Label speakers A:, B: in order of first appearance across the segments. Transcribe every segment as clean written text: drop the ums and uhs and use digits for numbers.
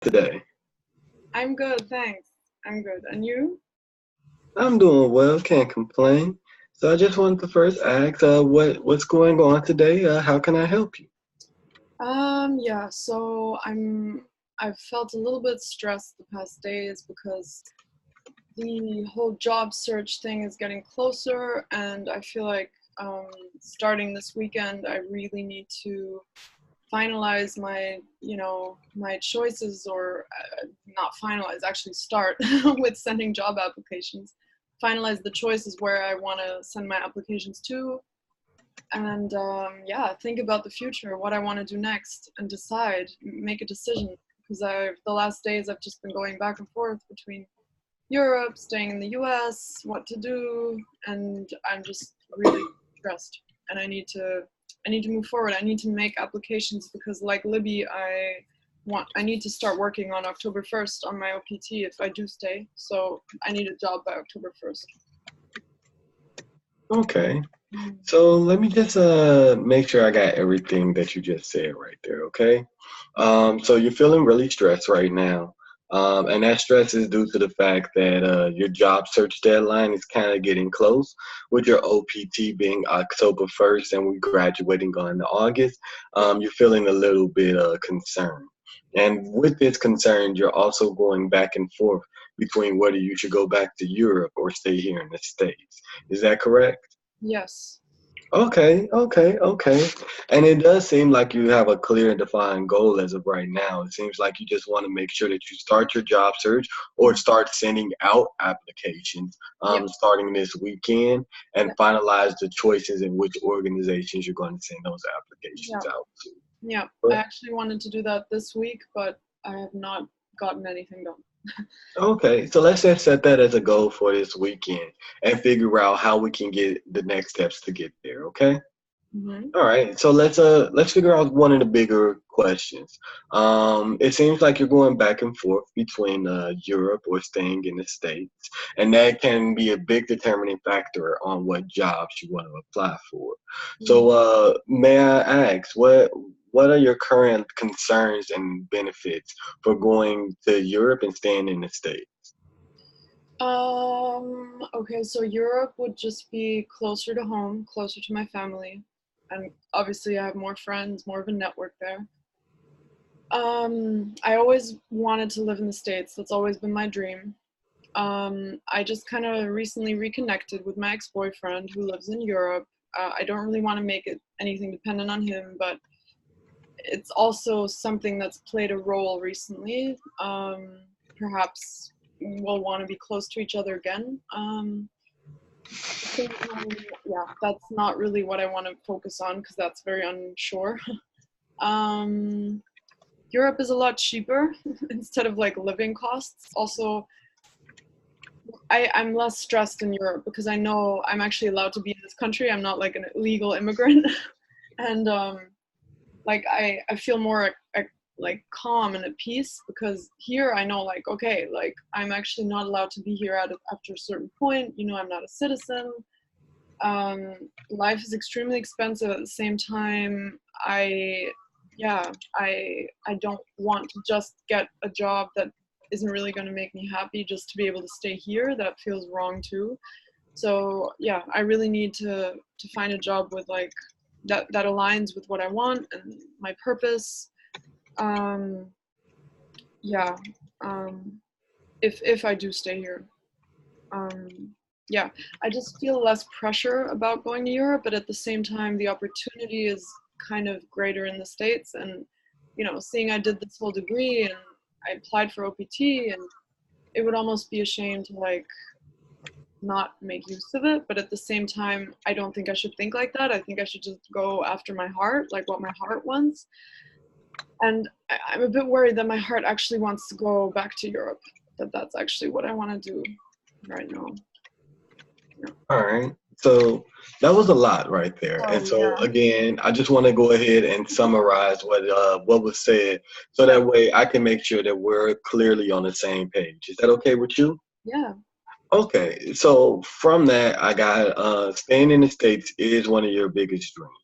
A: Today.
B: I'm good, thanks. I'm good. And you?
A: I'm doing well, can't complain. So I just wanted to first ask, what's going on today? How can I help you?
B: Yeah, so I've felt a little bit stressed the past days because the whole job search thing is getting closer, and I feel like starting this weekend I really need to finalize my choices, or not finalize, actually start with sending job applications. Finalize the choices where I want to send my applications to, and yeah, think about the future, what I want to do next, and decide, make a decision. Because the last days I've just been going back and forth between Europe, staying in the US, what to do, and I'm just really stressed. And I need to move forward. I need to make applications because, like Libby, I need to start working on October 1st on my OPT if I do stay. So I need a job by October 1st.
A: Okay. So let me just make sure I got everything that you just said right there, okay? So you're feeling really stressed right now. And that stress is due to the fact that your job search deadline is kind of getting close, with your OPT being October 1st and we graduating on August. You're feeling a little bit concerned. And with this concern, you're also going back and forth between whether you should go back to Europe or stay here in the States. Is that correct?
B: Yes.
A: Okay. And it does seem like you have a clear and defined goal as of right now. It seems like you just want to make sure that you start your job search or
B: Mhm.
A: start sending out applications
B: Yeah.
A: starting this weekend and
B: Yeah.
A: finalize the choices in which organizations you're going to send those
B: Yeah.
A: applications out to.
B: Yeah, I
A: But
B: actually wanted to do that this week, but I have not gotten anything done.
A: okay, so let's just set that as a goal for this weekend and figure out how we can get the next steps to get there, okay?
B: Hmm.
A: All right, so let's figure out one of the bigger questions. It seems like you're going back and forth between Europe or staying in the States, and that can be a big determining factor on what jobs you want to apply for.
B: Hmm.
A: So, may I ask, what are your current concerns and benefits for going to Europe and staying in the States?
B: Okay, so Europe would just be closer to home, closer to my family, and obviously I have more friends, more of a network there. I always wanted to live in the States. That's always been my dream. I just kind of recently reconnected with my ex-boyfriend who lives in Europe. I don't really want to make it anything dependent on him, but it's also something that's played a role recently. Perhaps we'll want to be close to each other again. At the same time, yeah, that's not really what I want to focus on because that's very unsure. um, Europe is a lot cheaper instead of like living costs. Also, I'm less stressed in Europe because I know I'm actually allowed to be in this country. I'm not like an illegal immigrant, and like I feel more like calm and at peace because here I know, like, okay, like I'm actually not allowed to be here after a certain point. I'm not a citizen. Life is extremely expensive. At the same time, yeah, I don't want to just get a job that isn't really going to make me happy just to be able to stay here. That feels wrong too. So yeah, I really need to find a job with like that aligns with what I want and my purpose. Um, yeah, um, if I do stay here. Um, yeah, I just feel less pressure about going to Europe, but at the same time, the opportunity is kind of greater in the States. And seeing I did this whole degree and I applied for OPT, and it would almost be a shame to like not make use of it. But at the same time, I don't think I should think like that. I think I should just go after my heart, like what my heart wants. And I'm a bit worried that my heart actually wants to go back to Europe, that that's actually what I want to do right now. Yeah.
A: All right. So that was a lot right there. And
B: Sorry,
A: so
B: yeah.
A: again, I just want to go ahead and summarize what was said so
B: Yeah.
A: that way I can make sure that we're clearly on the same page. Is that okay with you?
B: Yeah.
A: Okay. So from that, I got staying in the States is one of your biggest dreams.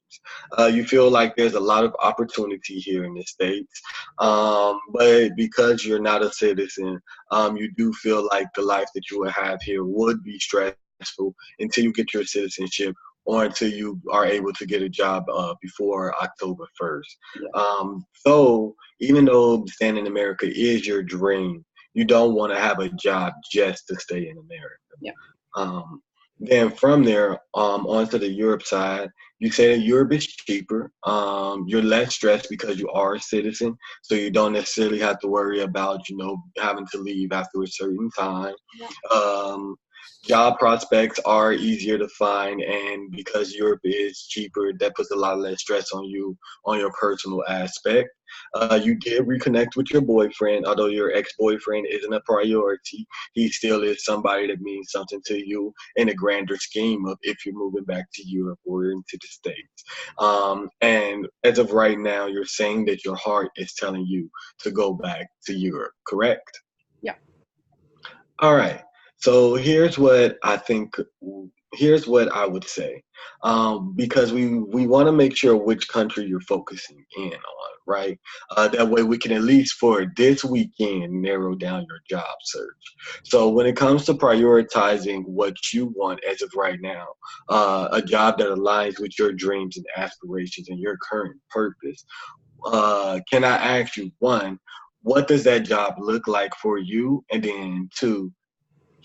A: You feel like there's a lot of opportunity here in the States, but because you're not a citizen, you do feel like the life that you would have here would be stressful until you get your citizenship or until you are able to get a job before October 1st.
B: Yeah.
A: So even though staying in America is your dream, you don't want to have a job just to stay in America.
B: Yeah.
A: Um, then from there, onto the Europe side, you say that Europe is cheaper. You're less stressed because you are a citizen, so you don't necessarily have to worry about, having to leave after a certain time.
B: Yeah.
A: Um, Job prospects are easier to find, and because Europe is cheaper, that puts a lot less stress on you on your personal aspect. You did reconnect with your boyfriend, although your ex-boyfriend isn't a priority. He still is somebody that means something to you in a grander scheme of if you're moving back to Europe or into the States. And as of right now, you're saying that your heart is telling you to go back to Europe, correct?
B: Yeah.
A: All right. So here's what I think. Here's what I would say, because we want to make sure which country you're focusing in on, right? That way we can at least for this weekend narrow down your job search. So when it comes to prioritizing what you want as of right now, a job that aligns with your dreams and aspirations and your current purpose, can I ask you one, what does that job look like for you? And then two,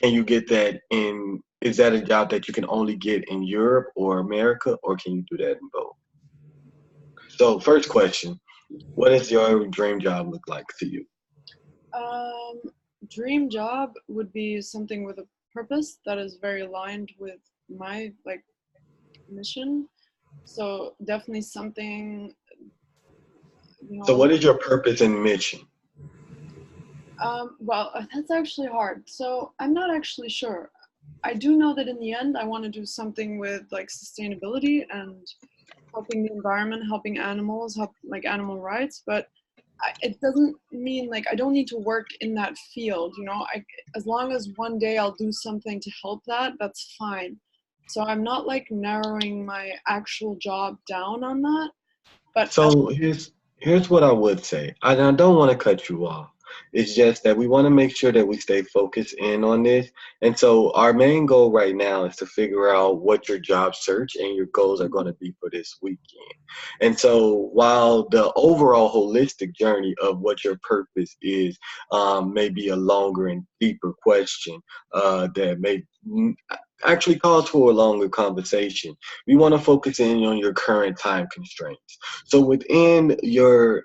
A: can you get that in, is that a job that you can only get in Europe or America, or can you do that in both? So first question, what does your dream job look like to you?
B: Um, Dream job would be something with a purpose that is very aligned with my like mission. So definitely something,
A: So
B: you
A: what is your purpose and mission?
B: well, that's actually hard. So I'm not actually sure. I do know that in the end, I want to do something with like sustainability and helping the environment, helping animals, help like animal rights. But it doesn't mean like I don't need to work in that field. As long as one day I'll do something to help that, that's fine. So I'm not like narrowing my actual job down on that. But
A: So here's what I would say. I don't want to cut you off. It's just that we want to make sure that we stay focused in on this. And so our main goal right now is to figure out what your job search and your goals are going to be for this weekend. And so while the overall holistic journey of what your purpose is may be a longer and deeper question that may actually calls for a longer conversation, we want to focus in on your current time constraints. So within your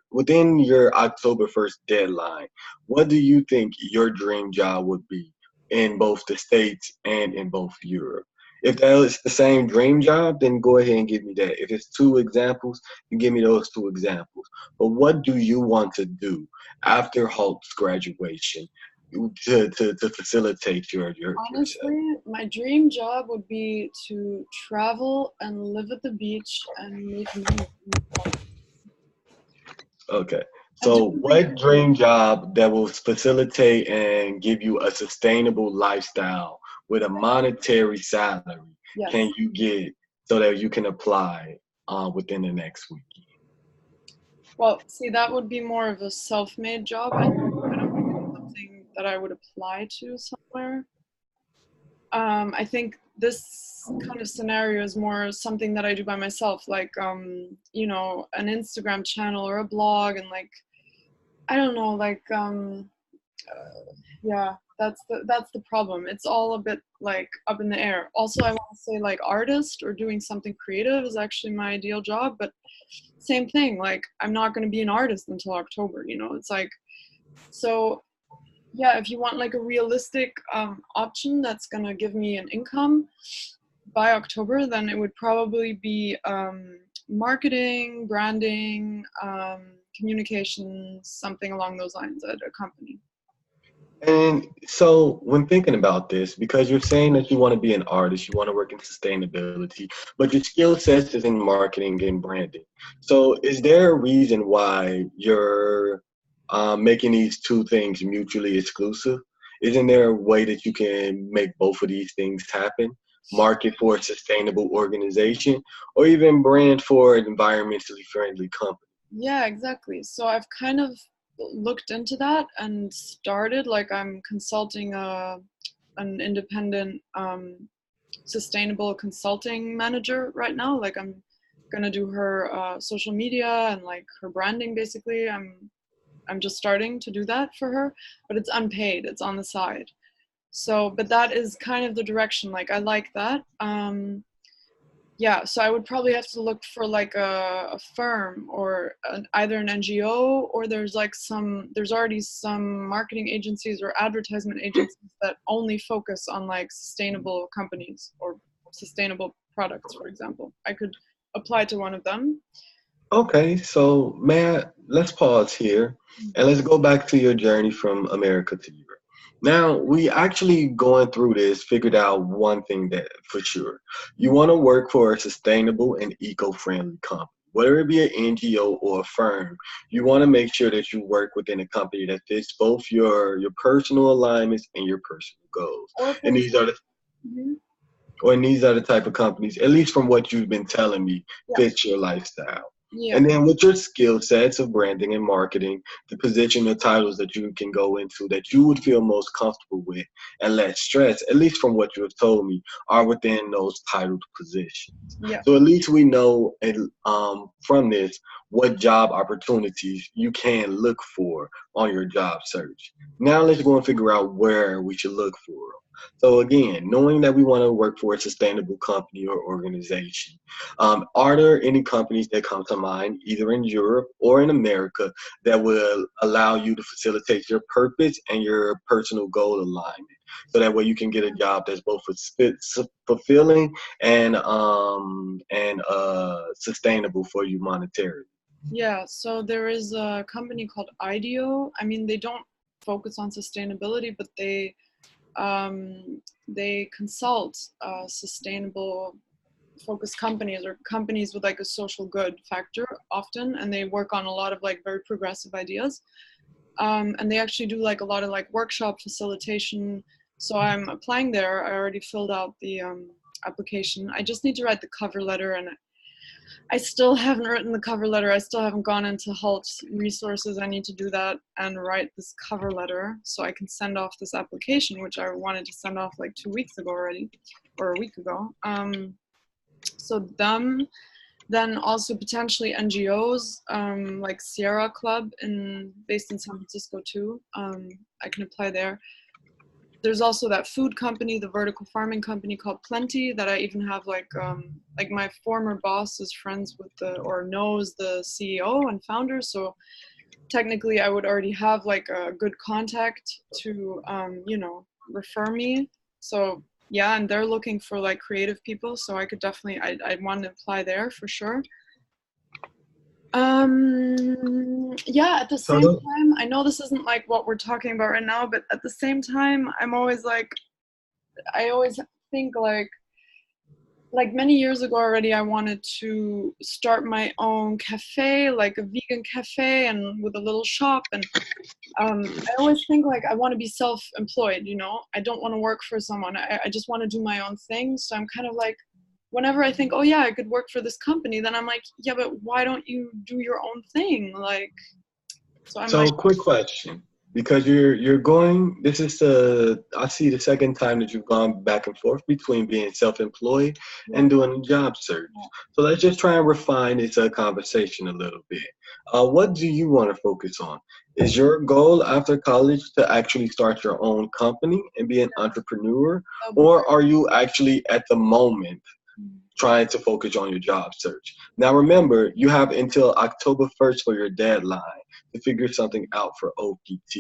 A: October 1st deadline, what do you think your dream job would be in both the States and in both Europe? If that is the same dream job, then go ahead and give me that. If it's two examples, then give me those two examples. But what do you want to do after Holt's graduation to facilitate yourself?
B: honestly, my dream job would be to travel and live at the beach and make money
A: Okay.
B: and do
A: So,
B: like
A: what dream job that will facilitate and give you a sustainable lifestyle with a monetary salary can
B: yes.
A: you get so that you can apply within the next week?
B: Well, see, that would be more of a self-made job. I don't think it's something that I would apply to somewhere. I think this kind of scenario is more something that I do by myself, like an Instagram channel or a blog, and like I don't know, like yeah, that's the problem. It's all a bit like up in the air. Also, I want to say like artist or doing something creative is actually my ideal job, but same thing. Like I'm not going to be an artist until October. It's like so. Yeah, if you want like a realistic option that's gonna give me an income by October, then it would probably be marketing, branding, communications, something along those lines at a company.
A: And so, when thinking about this, because you're saying that you want to be an artist, you want to work in sustainability, but your skill sets is in marketing and branding. So, is there a reason why you're making these two things mutually exclusive? Isn't there a way that you can make both of these things happen? market for a sustainable organization, or even brand for an environmentally friendly company?
B: Yeah, exactly. So I've kind of looked into that and started like I'm consulting an independent sustainable consulting manager right now. Like I'm gonna do her social media and like her branding basically. I'm just starting to do that for her, but it's unpaid. It's on the side. So, but that is kind of the direction. Like I like that. Yeah, so I would probably have to look for like a firm or either an NGO, or there's already some marketing agencies or advertisement agencies that only focus on like sustainable companies or sustainable products, for example. I could apply to one of them.
A: Okay, so Matt, let's pause here and let's go back to your journey from America to Europe. Now, we actually going through this figured out one thing that for sure. You want to work for a sustainable and eco-friendly company. Whether it be an NGO or a firm, you want to make sure that you work within a company that fits both your personal alignments and your personal goals.
B: Or for
A: And these are the
B: Mhm.
A: and these are the type of companies, at least from what you've been telling me,
B: Yeah,
A: fits your lifestyle.
B: yeah,
A: And then with your skill sets of branding and marketing, the position or titles that you can go into that you would feel most comfortable with and less stress, at least from what you have told me, are within those titled positions.
B: yeah,
A: So at least we know from this what job opportunities you can look for on your job search. Now let's go and figure out where we should look for them. So again, knowing that we want to work for a sustainable company or organization, are there any companies that come to mind, either in Europe or in America, that will allow you to facilitate your purpose and your personal goal alignment? So that way you can get a job that's both fulfilling and sustainable for you monetarily.
B: yeah. So there is a company called IDEO. I mean, they don't focus on sustainability, but they consult sustainable focused companies or companies with like a social good factor often, and they work on a lot of like very progressive ideas. And they actually do like a lot of like workshop facilitation. So I'm applying there. I already filled out the application. I just need to write the cover letter, and I still haven't written the cover letter. I still haven't gone into Halt resources. I need to do that and write this cover letter so I can send off this application, which I wanted to send off like 2 weeks ago already, or a week ago. So them, then also potentially NGOs like Sierra Club based in San Francisco too. I can apply there. There's also that food company, the vertical farming company called Plenty, that I even have like my former boss is friends with the or knows the CEO and founder. So technically, I would already have like a good contact to refer me. So yeah, and they're looking for like creative people, so I could definitely I want to apply there for sure. Yeah, at the
A: So
B: same time, I know this isn't like what we're talking about right now, but at the same time, I'm always like, I always think like many years ago already, I wanted to start my own cafe, like a vegan cafe, and with a little shop. And I always think like I want to be self-employed. I don't want to work for someone. I just want to do my own thing. So I'm kind of like, whenever I think, oh yeah, I could work for this company, then I'm like, yeah, but why don't you do your own thing? Like, so I'm like,
A: So, quick question, because you're going. This is the I see the second time that you've gone back and forth between being self-employed
B: yeah,
A: and doing a job search. So let's just try and refine this conversation a little bit. What do you want to focus on? Is your goal after college to actually start your own company and be an entrepreneur,
B: that'll be
A: or are you actually at the moment
B: great.
A: trying to focus on your job search? Now, remember, you have until October 1st for your deadline to figure something out for OPT.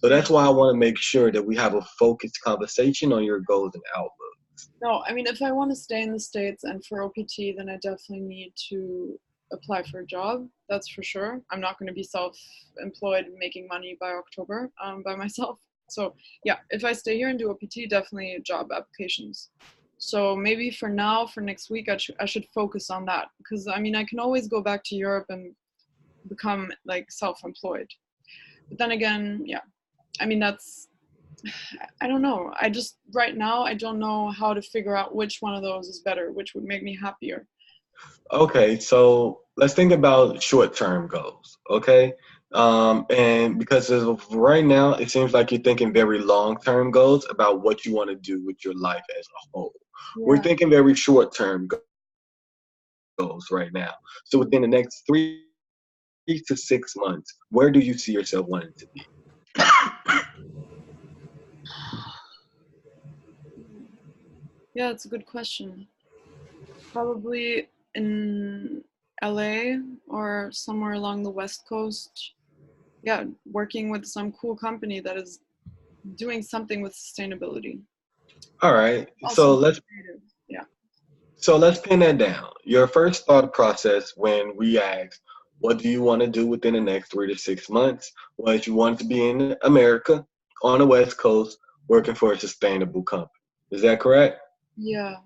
A: So
B: Yeah.
A: that's why I want to make sure that we have a focused conversation on your goals and outlook.
B: No, I mean, if I want to stay in the States and for OPT, then I definitely need to apply for a job. That's for sure. I'm not going to be self-employed making money by October by myself. So yeah, if I stay here and do OPT, definitely job applications. So maybe for now, for next week, I should focus on that, because I mean, I can always go back to Europe and become like self-employed. But then again, yeah, I mean, I don't know. I just right now I don't know how to figure out which one of those is better, which would make me happier.
A: Okay, so let's think about short-term goals, okay? And because as of right now, it seems like you're thinking very long-term goals about what you want to do with your life as a whole. We're
B: Yeah.
A: thinking very short-term goals right now. So within the next 3 to 6 months, where do you see yourself wanting to be?
B: Yeah, it's a good question. Probably in LA or somewhere along the West Coast. Yeah, working with some cool company that is doing something with sustainability.
A: All right,
B: Also creative. Yeah.
A: so let's pin that down. Your first thought process when we asked, what do you want to do within the next 3 to 6 months? Was you want to be in America on the West Coast working for a sustainable company. Is that correct?
B: Yeah.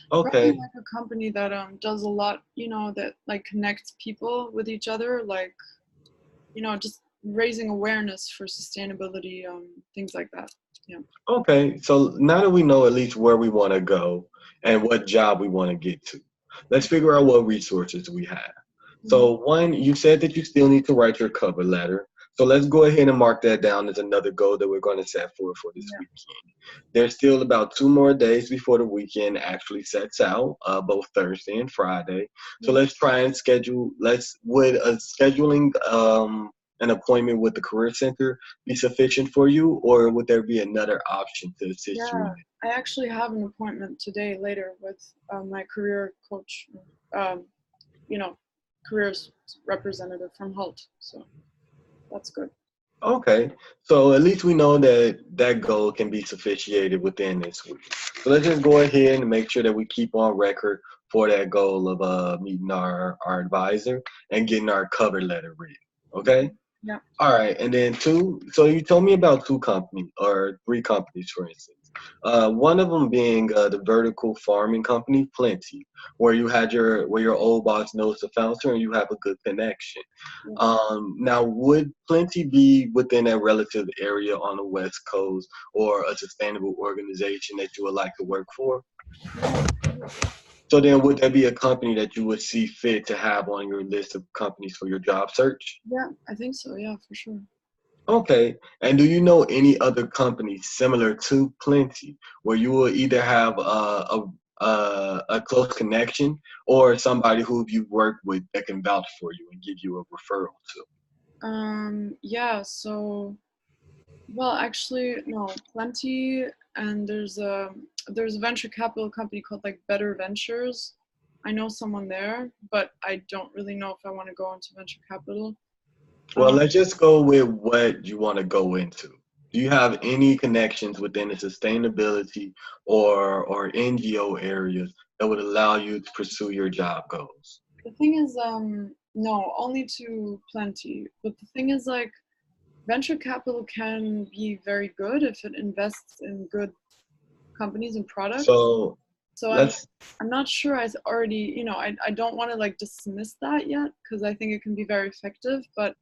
B: Probably
A: Okay.
B: like a company that does a lot, that like connects people with each other, like, just raising awareness for sustainability, things like that. Yeah.
A: Okay. So now that we know at least where we want to go and what job we want to get to, let's figure out what resources we have.
B: Mhm.
A: So one, you said that you still need to write your cover letter. So let's go ahead and mark that down as another goal that we're going to set for this
B: Yeah.
A: weekend. There's still about 2 more days before the weekend actually sets out, both Thursday and Friday. So
B: Yeah.
A: let's try and schedule. Would scheduling an appointment with the career center be sufficient for you, or would there be another option to assist you in
B: Yeah. I actually have an appointment today later with my career coach, um, you know, careers representative from Halt. So that's good.
A: Okay, so at least we know that that goal can be sufficiated within this week. So let's just go ahead and make sure that we keep on record for that goal of meeting our advisor and getting our cover letter written. Okay.
B: Yeah.
A: All right, and then two. So you told me about two companies or three companies, for instance. One of them being the vertical farming company, Plenty, where your old boss knows the founder and you have a good connection.
B: Yeah.
A: Now, would Plenty be within that relative area on the West Coast or a sustainable organization that you would like to work for?
B: Yeah.
A: So then, would there be a company that you would see fit to have on your list of companies for your job search?
B: Yeah. I think so. Yeah, for sure.
A: Okay. And do you know any other companies similar to Plenty where you will either have a close connection or somebody who you've worked with that can vouch for you and give you a referral to?
B: Yeah. So, well, actually, no, plenty. And there's a venture capital company called like Better Ventures. I know someone there, but I don't really know if I want to go into venture capital.
A: Well,
B: Um,
A: let's just go with what you want to go into. Do you have any connections within the sustainability or NGO areas that would allow you to pursue your job goals?
B: the thing is, no, only to plenty. But the thing is, like, venture capital can be very good if it invests in good companies and products.
A: So
B: So
A: let's
B: I'm not sure I already, I don't want to like dismiss that yet because I think it can be very effective. But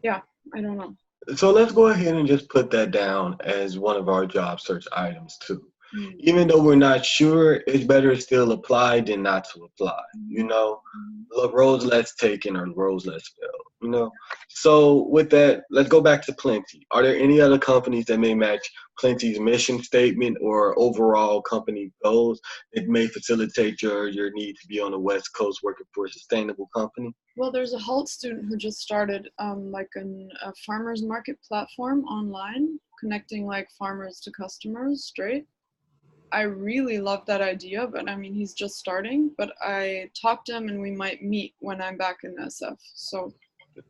B: yeah, I don't know.
A: let's go ahead and just put that down as one of our job search items too.
B: Mm.
A: Even though we're not sure, it's better to still apply than not to apply. You
B: Mhm.
A: know,
B: Mhm.
A: look, roles less taken or roles less filled. You know, so with that, let's go back to Plenty. Are there any other companies that may match Plenty's mission statement or overall company goals that may facilitate your need to be on the West Coast working for a sustainable company?
B: Well, there's a Halt student who just started like a farmers market platform online, connecting like farmers to customers straight. I really love that idea, but I mean, he's just starting. But I talked to him, and we might meet when I'm back in SF. So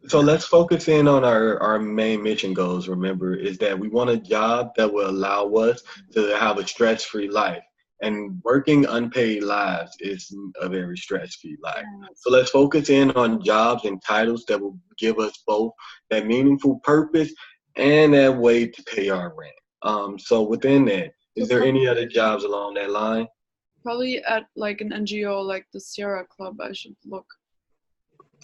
A: So let's focus in on our main mission goals. Remember, is that we want a job that will allow us to have a stress-free life. And working unpaid lives is a very stress-free life.
B: yeah,
A: So let's focus in on jobs and titles that will give us both that meaningful purpose and that way to pay our rent. So within that,
B: so
A: is there any other jobs along that line?
B: probably at like an NGO like the Sierra Club, I should look.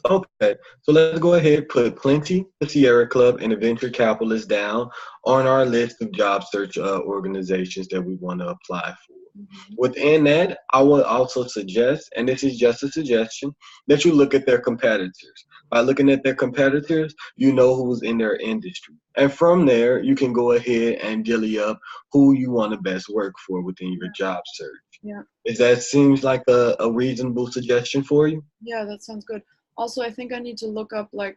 A: Okay, so let's go ahead, put Plenty, the Sierra Club, and the Venture Capitalist down on our list of job search organizations that we want to apply for.
B: Hmm.
A: Within that, I would also suggest, and this is just a suggestion, that you look at their competitors. By looking at their competitors, you know who's in their industry. And from there, you can go ahead and dilly up who you want to best work for within your
B: Yeah.
A: job search.
B: Yeah.
A: Is that seems like a reasonable suggestion for you?
B: Yeah, that sounds good. Also, I think I need to look up like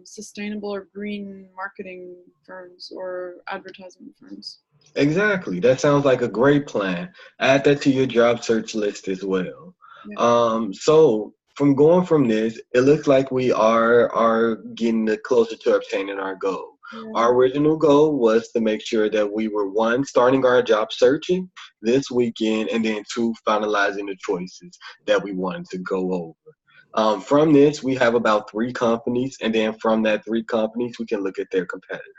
B: sustainable or green marketing firms or advertising firms.
A: Exactly. That sounds like a great plan. Add that to your job search list as well.
B: Yeah.
A: So from going from this, it looks like we are getting closer to obtaining our goal.
B: Yeah.
A: Our original goal was to make sure that we were one, starting our job searching this weekend, and then two, finalizing the choices that we wanted to go over. From this, we have about three companies, and then from that three companies, we can look at their competitors.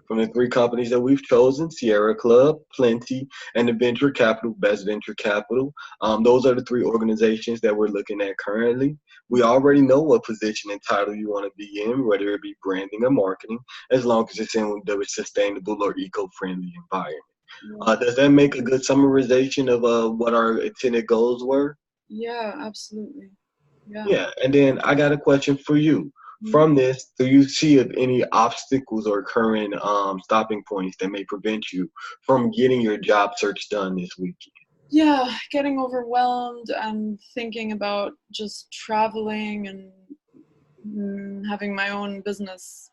A: From the three companies that we've chosen, Sierra Club, Plenty, and the Venture Capital, Best Venture Capital, those are the three organizations that we're looking at currently. We already know what position and title you want to be in, whether it be branding or marketing, as long as it's in the sustainable or eco-friendly environment.
B: Yeah.
A: Does that make a good summarization of what our intended goals were?
B: Yeah, absolutely. Yeah.
A: Yeah, and then I got a question for you.
B: Mhm.
A: From this, do you see of any obstacles or current stopping points that may prevent you from getting your job search done this weekend?
B: Yeah, getting overwhelmed and thinking about just traveling and having my own business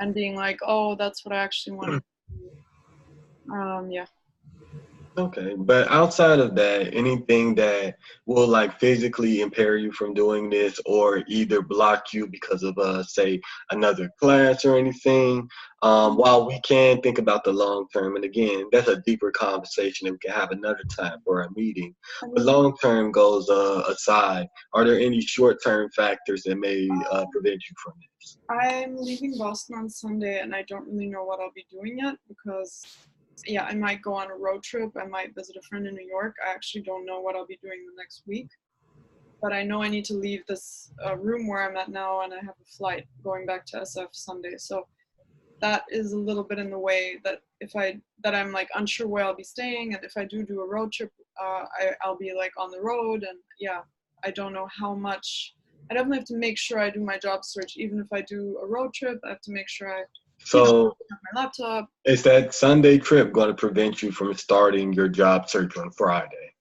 B: and being like, oh, that's what I actually want to do. Yeah.
A: Okay, but outside of that, anything that will like physically impair you from doing this or either block you because of say another class or anything, while we can think about the long term, and again, that's a deeper conversation that we can have another time for our meeting.
B: I
A: But
B: mean,
A: long term goals aside, are there any short term factors that may prevent you from this?
B: I'm leaving Boston on Sunday and I don't really know what I'll be doing yet because, yeah, I might go on a road trip. I might visit a friend in New York. I actually don't know what I'll be doing the next week. But I know I need to leave this room where I'm at now and I have a flight going back to SF Sunday. So that is a little bit in the way that that I'm like unsure where I'll be staying, and if I do a road trip, I'll be like on the road, and yeah, I don't know how much. I definitely have to make sure I do my job search, even if I do a road trip. I have to make sure I, you know,
A: So,
B: have my laptop.
A: is that Sunday trip going to prevent you from starting your job search on Friday?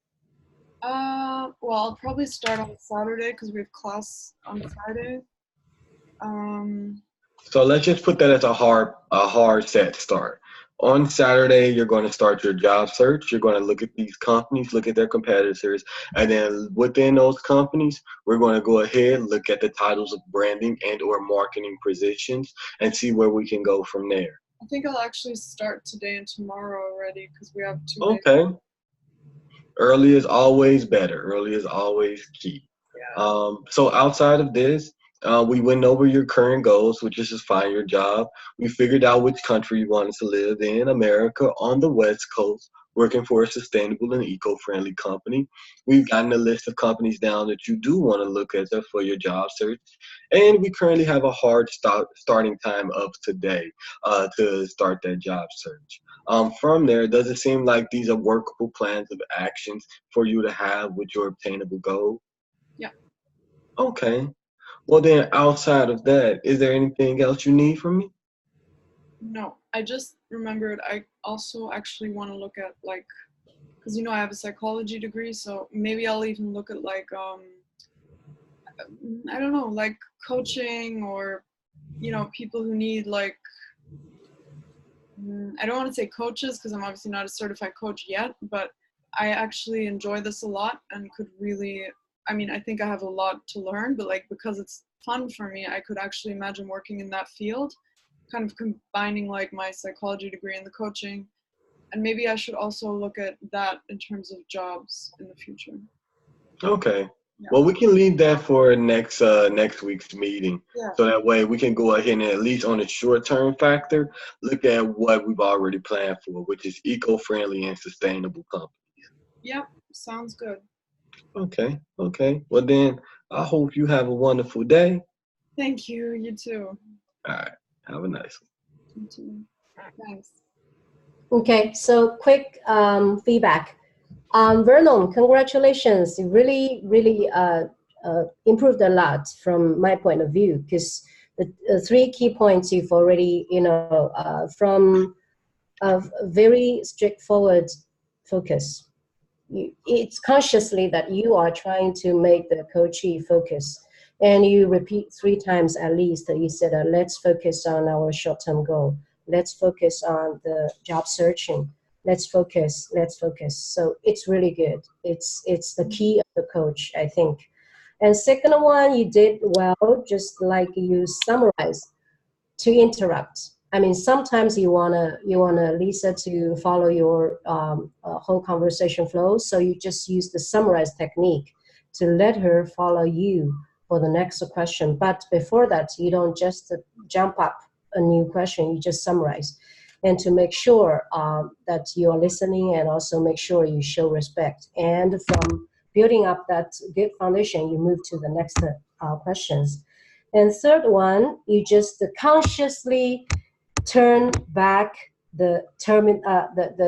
B: Well, I'll probably start on Saturday because we have class on Friday. Um,
A: So let's just put that as a hard set start. On Saturday, you're going to start your job search. You're going to look at these companies, look at their competitors, and then within those companies, we're going to go ahead, look at the titles of branding and or marketing positions and see where we can go from there.
B: I think I'll actually start today and tomorrow already because we have 2 days.
A: Okay. Early is always better. Early is always key.
B: Yeah.
A: So outside of this, we went over your current goals, which is just find your job. We figured out which country you wanted to live in, America, on the West Coast, working for a sustainable and eco-friendly company. We've gotten a list of companies down that you do want to look at for your job search. And we currently have a hard starting time of today to start that job search. From there, does it seem like these are workable plans of actions for you to have with your obtainable goal?
B: Yeah.
A: Okay. Well, then, outside of that, is there anything else you need from me?
B: No, I just remembered I also actually want to look at like, because I have a psychology degree, so maybe I'll even look at like I don't know, like coaching or people who need like I don't want to say coaches because I'm obviously not a certified coach yet, but I actually enjoy this a lot and could really, I mean, I think I have a lot to learn, but like because it's fun for me, I could actually imagine working in that field, kind of combining like my psychology degree and the coaching. And maybe I should also look at that in terms of jobs in the future.
A: Okay.
B: Yeah.
A: Well, we can leave that for next week's meeting,
B: Yeah.
A: so that way we can go ahead and at least on the short term factor, look at what we've already planned for, which is eco-friendly and sustainable company.
B: Yep. Sounds good.
A: Okay. Okay. Well, then I hope you have a wonderful day.
B: Thank you. You too.
A: All right. Have a nice one.
B: You too. Thanks.
C: Okay, so quick feedback. Vernon, congratulations. You really, really improved a lot from my point of view, because the three key points you've already, from a very straightforward focus. It's consciously that you are trying to make the coachee focus. And you repeat three times at least that you said, let's focus on our short-term goal. Let's focus on the job searching. Let's focus, let's focus. So it's really good. It's the key of the coach, I think. And second one, you did well, just like you summarize to interrupt. I mean, sometimes you wanna Lisa to follow your whole conversation flow, so you just use the summarize technique to let her follow you for the next question. But before that, you don't just jump up a new question, you just summarize. And to make sure that you are listening, and also make sure you show respect. And from building up that good foundation, you move to the next questions. And third one, you just consciously turn back the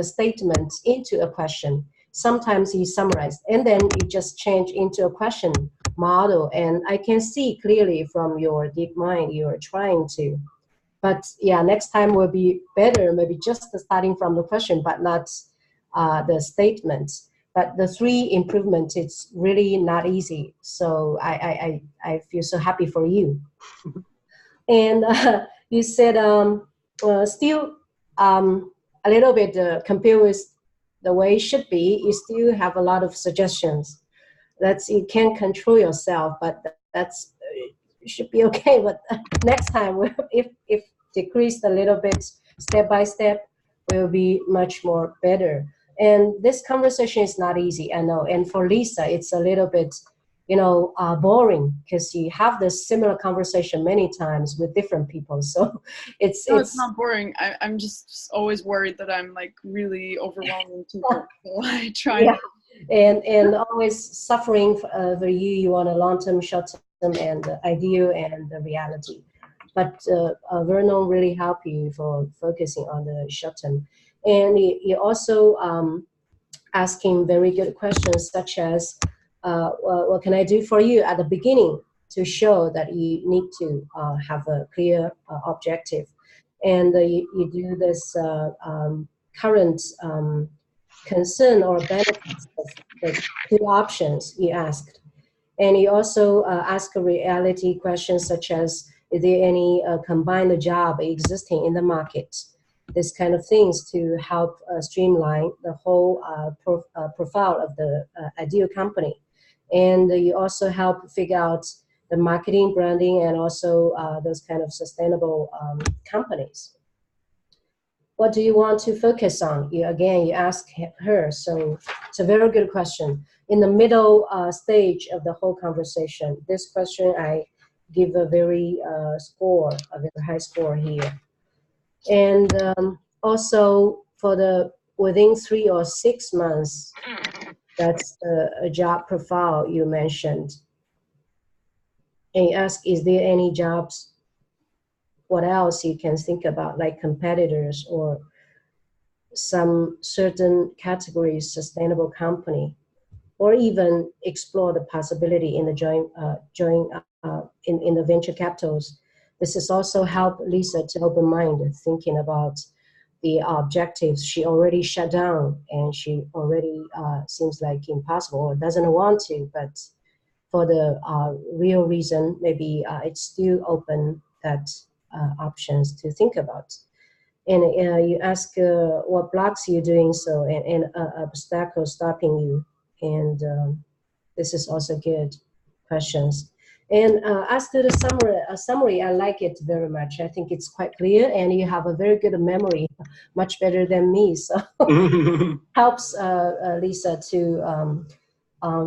C: statement into a question. Sometimes you summarize, and then you just change into a question model. And I can see clearly from your deep mind you are trying to. But yeah, next time will be better, maybe just starting from the question, but not the statement. But the three improvements, it's really not easy. So I feel so happy for you. And you said still a little bit compared with the way it should be, you still have a lot of suggestions. You can't control yourself, but that's should be okay. But next time, if decreased a little bit, step by step, will be much more better. And this conversation is not easy, I know. And for Lisa, it's a little bit, boring, because you have this similar conversation many times with different people. So
B: it's not boring. I'm just always worried that I'm like really overwhelming people. So I try.
C: Yeah. And always suffering for you. You want a long-term, short-term, and the ideal and the reality. But Vernon really helped you for focusing on the short-term. And you also asking very good questions, such as, what can I do for you at the beginning to show that you need to have a clear objective. And you do this current concern or benefits of the two options you asked. And you also ask a reality questions, such as, is there any combined job existing in the market? This kind of things to help streamline the whole profile of the ideal company. And you also help figure out the marketing, branding, and also those kind of sustainable companies. What do you want to focus on? You ask her. So it's a very good question. In the middle stage of the whole conversation, this question I give a very high score here. And also for the within 3 or 6 months, that's a job profile you mentioned. And you ask, is there any jobs? What else you can think about, like competitors or some certain categories, sustainable company, or even explore the possibility in the in the venture capitals. This has also helped Lisa to open mind, thinking about the objectives she already shut down, and she already seems like impossible or doesn't want to, but for the real reason, maybe it's still open that options to think about. And you ask what blocks you doing so, and obstacles stopping you. And this is also good questions. And as to the summary, I like it very much. I think it's quite clear, and you have a very good memory, much better than me. So helps Lisa to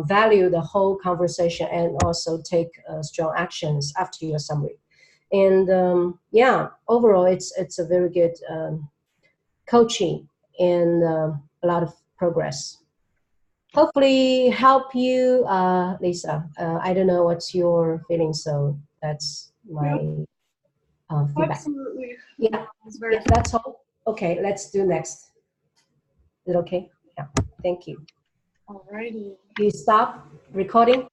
C: value the whole conversation, and also take strong actions after your summary. And yeah, overall, it's a very good coaching, and a lot of progress. Hopefully help you, Lisa. I don't know what's your feeling, so That's my feedback.
B: Absolutely.
C: Yeah,
B: It's very
C: if that's all. Okay, let's do next. Is it okay? Yeah, thank you.
B: alrighty.
C: You stop recording.